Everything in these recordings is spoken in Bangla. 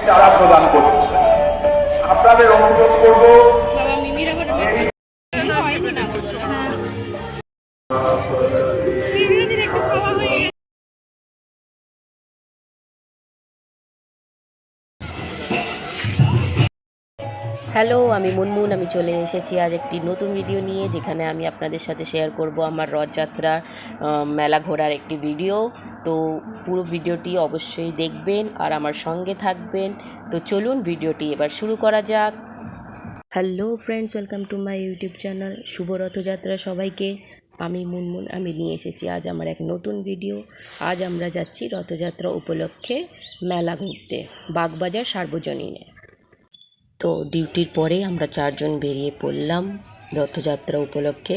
চারা প্রদান করছি। আপনাদের অনুরোধ করব হ্যালো, আমি মুনমুন। আমি চলে এসেছি আজ একটি নতুন ভিডিও নিয়ে, যেখানে আমি আপনাদের সাথে শেয়ার করব আমার রথযাত্রার মেলা ঘোরার একটি ভিডিও। তো পুরো ভিডিওটি অবশ্যই দেখবেন আর আমার সঙ্গে থাকবেন। তো চলুন ভিডিওটি এবার শুরু করা যাক। Hello friends, welcome to my YouTube channel. শুভ রথযাত্রা সবাইকে। আমি মুনমুন, আমি নিয়ে এসেছি আজ আমার এক নতুন ভিডিও। আজ আমরা যাচ্ছি রথযাত্রা উপলক্ষে মেলা ঘুরতে বাগবাজার সার্বজনীনে। তো ডিউটির পরে আমরা চারজন বেরিয়ে পড়লাম রথযাত্রা উপলক্ষে।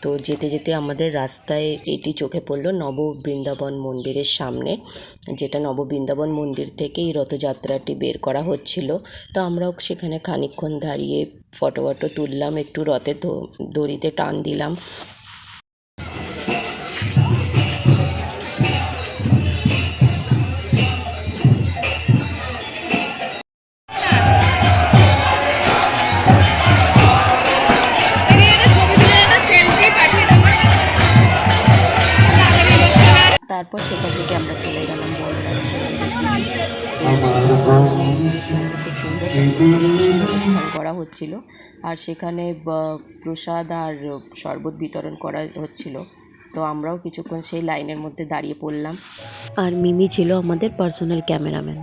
তো যেতে যেতে আমাদের রাস্তায় এটি চোখে পড়লো নববৃন্দাবন মন্দিরের সামনে, যেটা নববৃন্দাবন মন্দির থেকে এই রথযাত্রাটি বের করা হচ্ছিল। তো আমরাও সেখানে খানিকক্ষণ দাঁড়িয়ে ফটো তুললাম, একটু রথে দড়িতে টান দিলাম। তারপর সেখান থেকে আমরা চলে গেলাম বলরাম মন্দিরের সামনে। খুব সুন্দর অনুষ্ঠান করা হচ্ছিল, আর সেখানে প্রসাদ আর শরবত বিতরণ করা হচ্ছিল। তো আমরাও কিছুক্ষণ সেই লাইনের মধ্যে দাঁড়িয়ে পড়লাম। আর মিমি ছিল আমাদের পার্সোনাল ক্যামেরাম্যান।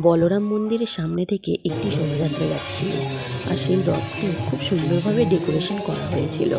বলরাম মন্দিরের সামনে থেকে একটি শোভাযাত্রা যাচ্ছিল, আর সেই রথটি খুব সুন্দরভাবে ডেকোরেশন করা হয়েছিল।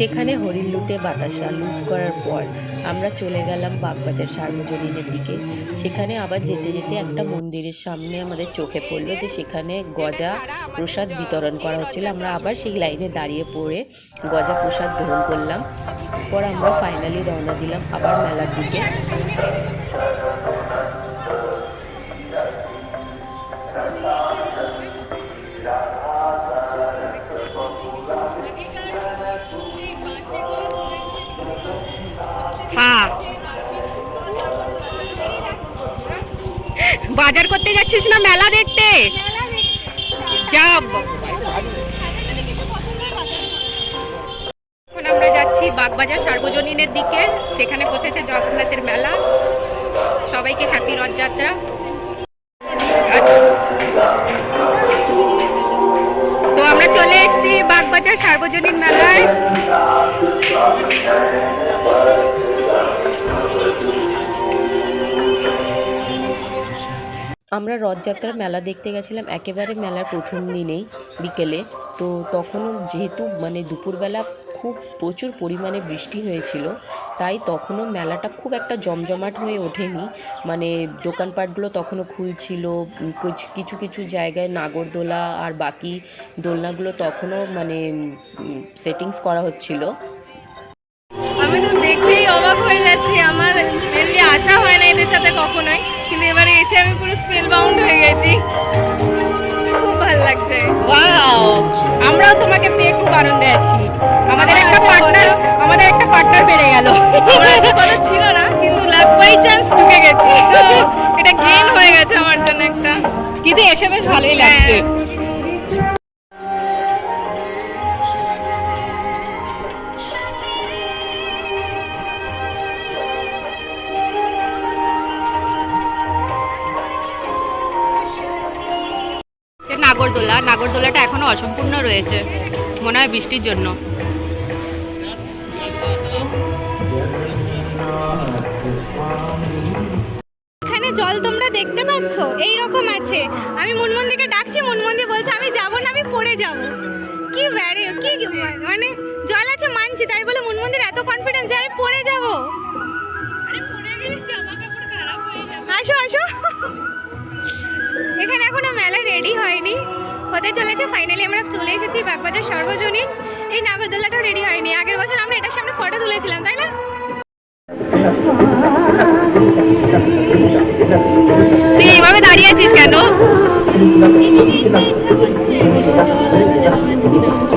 যেখানে হরিণ লুটে বাতাসা লুট করার পর আমরা চলে গেলাম বাগবাজার সার্বজনীনের দিকে। সেখানে আবার যেতে যেতে একটা মন্দিরের সামনে আমাদের চোখে পড়লো যে সেখানে গজা প্রসাদ বিতরণ করা হচ্ছিল। আমরা আবার সেই লাইনে দাঁড়িয়ে পড়ে গজা প্রসাদ গ্রহণ করলাম। পর আমরা ফাইনালি রওনা দিলাম আবার মেলার দিকে। বাজার করতে যাচ্ছিস না মেলা দেখতে? যাব। এখন আমরা যাচ্ছি বাগবাজার সার্বজনীনের দিকে। সেখানে বসেছে জগন্নাথের মেলা। সবাইকে হ্যাপি রথযাত্রা। তো আমরা চলে এসেছি বাগবাজার সার্বজনীন মেলায়। আমরা রথযাত্রার মেলা দেখতে গেছিলাম একেবারে মেলার প্রথম দিনেই বিকেলে। তো তখনও যেহেতু দুপুরবেলা খুব প্রচুর পরিমাণে বৃষ্টি হয়েছিল, তাই তখনও মেলাটা খুব একটা জমজমাট হয়ে ওঠেনি। দোকানপাটগুলো তখনও খুলছিল, কিছু কিছু জায়গায় নাগরদোলা আর বাকি দোলনাগুলো তখনও সেটিংস করা হচ্ছিল। আমি তো দেখেই অবাক হয়ে যাচ্ছি। আমার মেনলি আশা হয় না এদের সাথে কখনোই, কিন্তু এবারে এসে আমি পুরো স্পেল বাউন্ড হয়ে গেছি। খুব ভালো লাগছে। ওয়াও, আমরাও তোমাকে পেয়ে খুব আনন্দে আছি। আমাদের একটা পার্টনার বেড়ে গেল। আমার কথা ছিল না, কিন্তু লাক বাই চান্স ঢুকে গেছি, তো এটা গেইন হয়ে গেছে আমার জন্য একটা। কিন্তু এসে বেশ ভালোই লাগছে। নাগরদোলাটা এখনো অসম্পূর্ণ রয়েছে, মনে হয় বৃষ্টির জন্য। এখানে জল জল তোমরা দেখতে পাচ্ছ এই রকম আছে। আমি মুনমুনদিকে ডাকছি, মুনমুনদি বলছে আমি যাব না, আমি পড়ে যাব। কি ব্যারে কি মানে জল আছে মানছি, তাই বলে মুনমুনদির এত কনফিডেন্স যে আমি পড়ে যাব। আসো আসো, এখানে এখনো মেলা রেডি হয়নি, হতে চলেছে। ফাইনালি আমরা চলে এসেছি বাগবাজার সর্বজনীন। এই নাগরদোলাটাও রেডি হয়নি, আগের বছর আমরা এটার সামনে ফটো তুলেছিলাম, তাই না? তুই এইভাবে দাঁড়িয়ে আছিস কেন?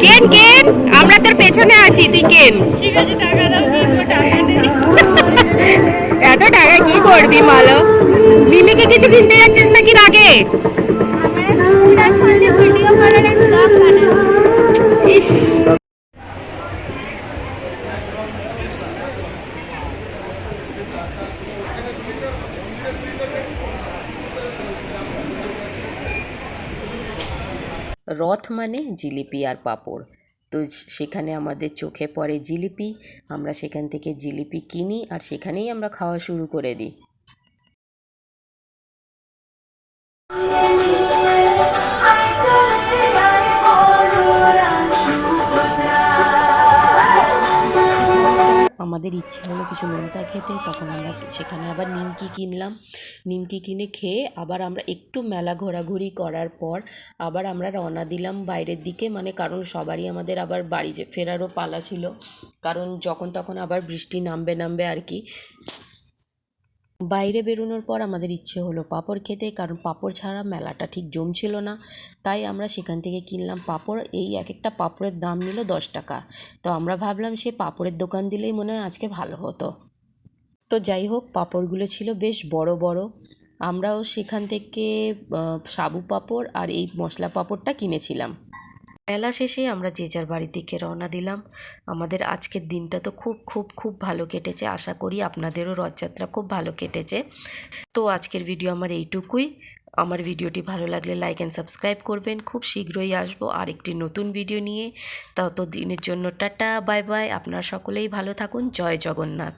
কেন কেন, আমরা তোর পেছনে আছি, তুই কেন? এত টাকা কি করবি মালো? মিমিকে কিছু কিনতে যাচ্ছিস নাকি রাগে? ইস, রথ মানে জিলিপি আর পাঁপড়। তো সেখানে আমাদের চোখে পড়ে জিলিপি, আমরা সেখান থেকে জিলিপি কিনি আর সেখানেই আমরা খাওয়া শুরু করে দিই। আমাদের ইচ্ছে হলো কিছু নোনতা খেতে, তখন আমরা সেখানে আবার নিমকি কিনলাম। নিমকি কিনে খেয়ে আবার আমরা একটু মেলা ঘোরাঘুরি করার পর আবার আমরা রওনা দিলাম বাইরের দিকে, মানে কারণ সবারই আমাদের আবার বাড়ি ফেরারও পালা ছিল, কারণ যখন তখন আবার বৃষ্টি নামবে আর কি। বাইরে বেরোনোর পর আমাদের ইচ্ছে হলো পাঁপড় খেতে, কারণ পাঁপড় ছাড়া মেলাটা ঠিক জমছিল না। তাই আমরা সেখান থেকে কিনলাম পাঁপড়। এই এক একটা পাঁপড়ের দাম নিল 10 টাকা। তো আমরা ভাবলাম সে পাঁপড়ের দোকান দিলেই মনে হয় আজকে ভালো হতো। তো যাই হোক, পাঁপড়গুলো ছিল বেশ বড় বড়। আমরাও সেখান থেকে সাবু পাঁপড় আর এই মশলা পাঁপড়টা কিনেছিলাম। মেলা শেষে আমরা যে যার বাড়ির দিকে রওনা দিলাম। আমাদের আজকের দিনটা তো খুব খুব খুব ভালো কেটেছে, আশা করি আপনাদেরও রথযাত্রা খুব ভালো কেটেছে। তো আজকের ভিডিও আমার এইটুকুই। আমার ভিডিওটি ভালো লাগলে লাইক অ্যান্ড সাবস্ক্রাইব করবেন। খুব শীঘ্রই আসবো আরেকটি নতুন ভিডিও নিয়ে। তত দিনের জন্য টাটা, বাই বাই। আপনারা সকলেই ভালো থাকুন। জয় জগন্নাথ।